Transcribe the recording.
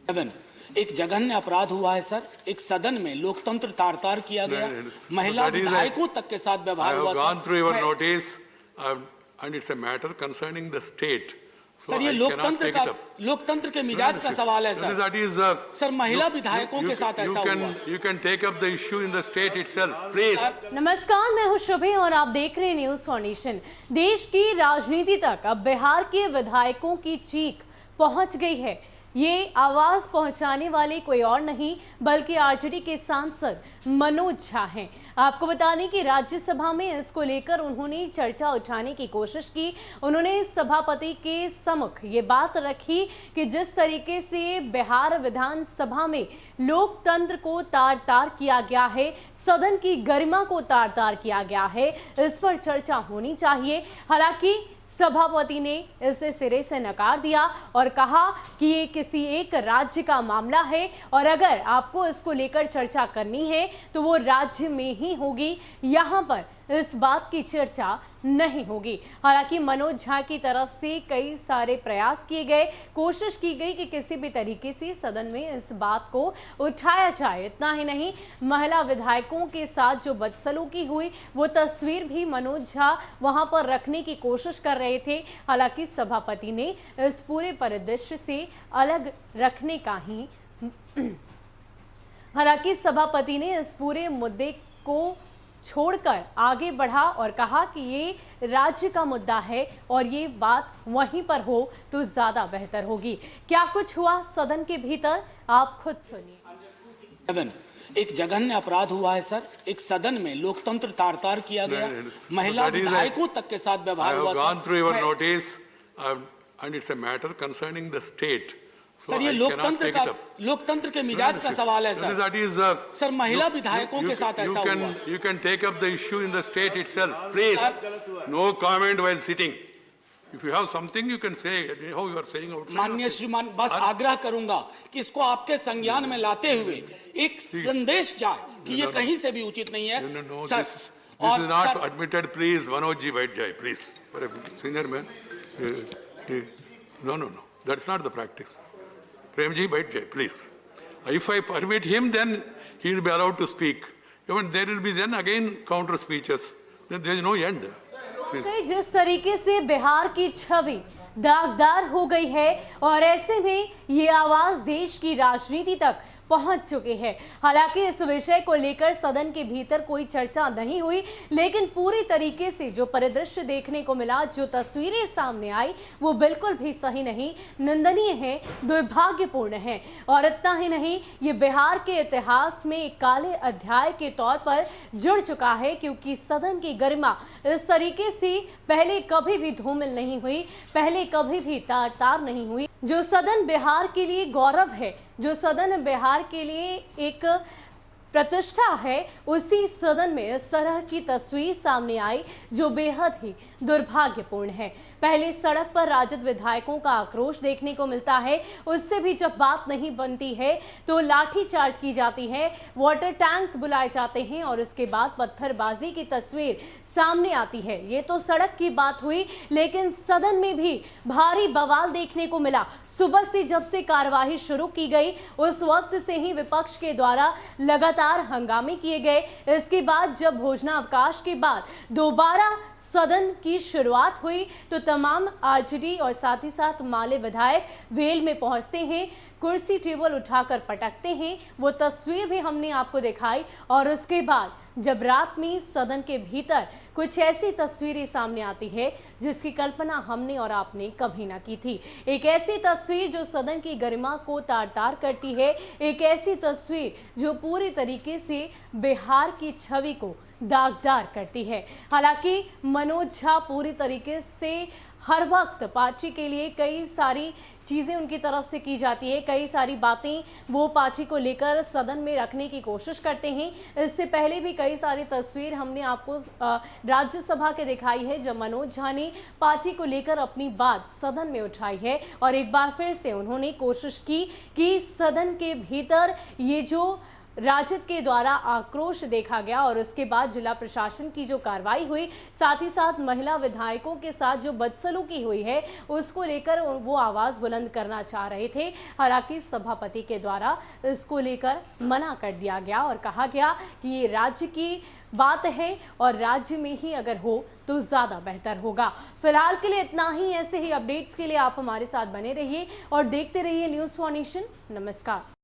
7 एक जघन्य अपराध हुआ है सर। एक सदन में लोकतंत्र तार-तार किया गया, महिला विधायकों तक के साथ व्यवहार हुआ। gone through your notice, and it's a matter concerning the state. So sir, ये लोकतंत्र के मिजाज का सवाल है सर। That is, सर, महिला विधायकों के साथ ऐसा हुआ। You can take up the issue in the state itself, please. नमस्कार, मैं हूं शुभे और आप देख रहे हैं न्यूज फाउंडेशन। देश की राजनीति तक अब बिहार के विधायकों की चीख पहुंच गई है। ये आवाज पहुंचाने वाले कोई और नहीं बल्कि आरजेडी के सांसद मनोज झा हैं। आपको बता दें कि राज्यसभा में इसको लेकर उन्होंने चर्चा उठाने की कोशिश की। उन्होंने सभापति के सम्मुख ये बात रखी कि जिस तरीके से बिहार विधानसभा में लोकतंत्र को तार-तार किया गया है, सदन की गरिमा को तार-तार किया गया है, इस पर चर्चा होनी चाहिए। हालांकि सभापति ने इसे सिरे से नकार दिया और कहा कि ये किसी एक राज्य का मामला है और अगर आपको इसको लेकर चर्चा करनी है तो वो राज्य में ही होगी, यहाँ पर इस बात की चर्चा नहीं होगी। हालांकि मनोज झा की तरफ से कई सारे प्रयास किए गए, कोशिश की गई कि किसी भी तरीके से सदन में इस बात को उठाया जाए। इतना ही नहीं, महिला विधायकों के साथ जो बदसलूकी हुई वो तस्वीर भी मनोज झा वहां पर रखने की कोशिश कर रहे थे। हालांकि सभापति ने इस पूरे परिदृश्य से अलग रखने का ही हालांकि सभापति ने इस पूरे मुद्दे को छोड़कर आगे बढ़ा और कहा कि ये राज्य का मुद्दा है और ये बात वहीं पर हो तो ज्यादा बेहतर होगी। क्या कुछ हुआ सदन के भीतर, आप खुद सुनिए। 7 एक जघन्य अपराध हुआ है सर। एक सदन में लोकतंत्र तार-तार किया गया, महिला विधायकों तक के साथ व्यवहार हुआ। gone through your notice, and it's a matter concerning the state. Sir, ये लोकतंत्र के मिजाज का सवाल है सर। That is, सर, महिला विधायकों के साथ ऐसा हुआ। You can take up the issue in the state itself, please. No comment while sitting. If you have something, you can say. How you are saying outside. माननीय श्रीमान, बस आग्रह करूंगा कि इसको आपके संज्ञान में लाते हुए एक संदेश जाए कि ये कहीं से भी उचित नहीं है। Sir, this is not admitted, please. Manoj ji, बैठ जाए, please. For a senior man. No. That's not the practice. Prem ji, बैठ जाए, please. If I permit him, then he will be allowed to speak. Even there will be then again counter speeches. Then there is no end. जिस तरीके से बिहार की छवि दागदार हो गई है और ऐसे में ये आवाज देश की राजनीति तक पहुंच चुके हैं। हालांकि इस विषय को लेकर सदन के भीतर कोई चर्चा नहीं हुई, लेकिन पूरी तरीके से जो परिदृश्य देखने को मिला, जो तस्वीरें सामने आई, वो बिल्कुल भी सही नहीं, निंदनीय है, दुर्भाग्यपूर्ण है। और इतना ही नहीं, ये बिहार के इतिहास में एक काले अध्याय के तौर पर जुड़ चुका है, क्योंकि सदन की गरिमा इस तरीके से पहले कभी भी धूमिल नहीं हुई, पहले कभी भी तार-तार नहीं हुई। जो सदन बिहार के लिए गौरव है, जो सदन बिहार के लिए एक प्रतिष्ठा है, उसी सदन में इस तरह की तस्वीर सामने आई जो बेहद ही दुर्भाग्यपूर्ण है। पहले सड़क पर राजद विधायकों का आक्रोश देखने को मिलता है, उससे भी जब बात नहीं बनती है तो लाठीचार्ज की जाती है, वाटर टैंक्स बुलाए जाते हैं और उसके बाद पत्थरबाजी की तस्वीर सामने आती है। ये तो सड़क की बात हुई, लेकिन सदन में भी भारी बवाल देखने को मिला। सुबह से जब से कार्यवाही शुरू की गई, उस वक्त से ही विपक्ष के द्वारा लगातार हंगामे किए गए। इसके बाद जब भोजनावकाश के बाद दोबारा सदन की शुरुआत हुई तो तमाम आरजेडी और साथ ही साथ माले विधायक वेल में पहुंचते हैं, कुर्सी टेबल उठाकर पटकते हैं। वो तस्वीर भी हमने आपको दिखाई और उसके बाद जब रात में सदन के भीतर कुछ ऐसी तस्वीरें सामने आती है जिसकी कल्पना हमने और आपने कभी ना की थी। एक ऐसी तस्वीर जो सदन की गरिमा को तार-तार करती है, एक ऐसी तस्वीर जो पूरी तरीके से बिहार की छवि को दागदार करती है। हालांकि मनोज झा पूरी तरीके से हर वक्त पार्टी के लिए कई सारी चीज़ें उनकी तरफ से की जाती है, कई सारी बातें वो पार्टी को लेकर सदन में रखने की कोशिश करते हैं। इससे पहले भी कई सारी तस्वीर हमने आपको राज्यसभा के दिखाई है जब मनोज झा ने पार्टी को लेकर अपनी बात सदन में उठाई है और एक बार फिर से उन्होंने कोशिश की कि सदन के भीतर ये जो राजद के द्वारा आक्रोश देखा गया और उसके बाद जिला प्रशासन की जो कार्रवाई हुई, साथ ही साथ महिला विधायकों के साथ जो बदसलूकी हुई है उसको लेकर वो आवाज बुलंद करना चाह रहे थे। हालांकि सभापति के द्वारा इसको लेकर मना कर दिया गया और कहा गया कि ये राज्य की बात है और राज्य में ही अगर हो तो ज़्यादा बेहतर होगा। फिलहाल के लिए इतना ही। ऐसे ही अपडेट्स के लिए आप हमारे साथ बने रहिए और देखते रहिए न्यूज़ फॉर नेशन। नमस्कार।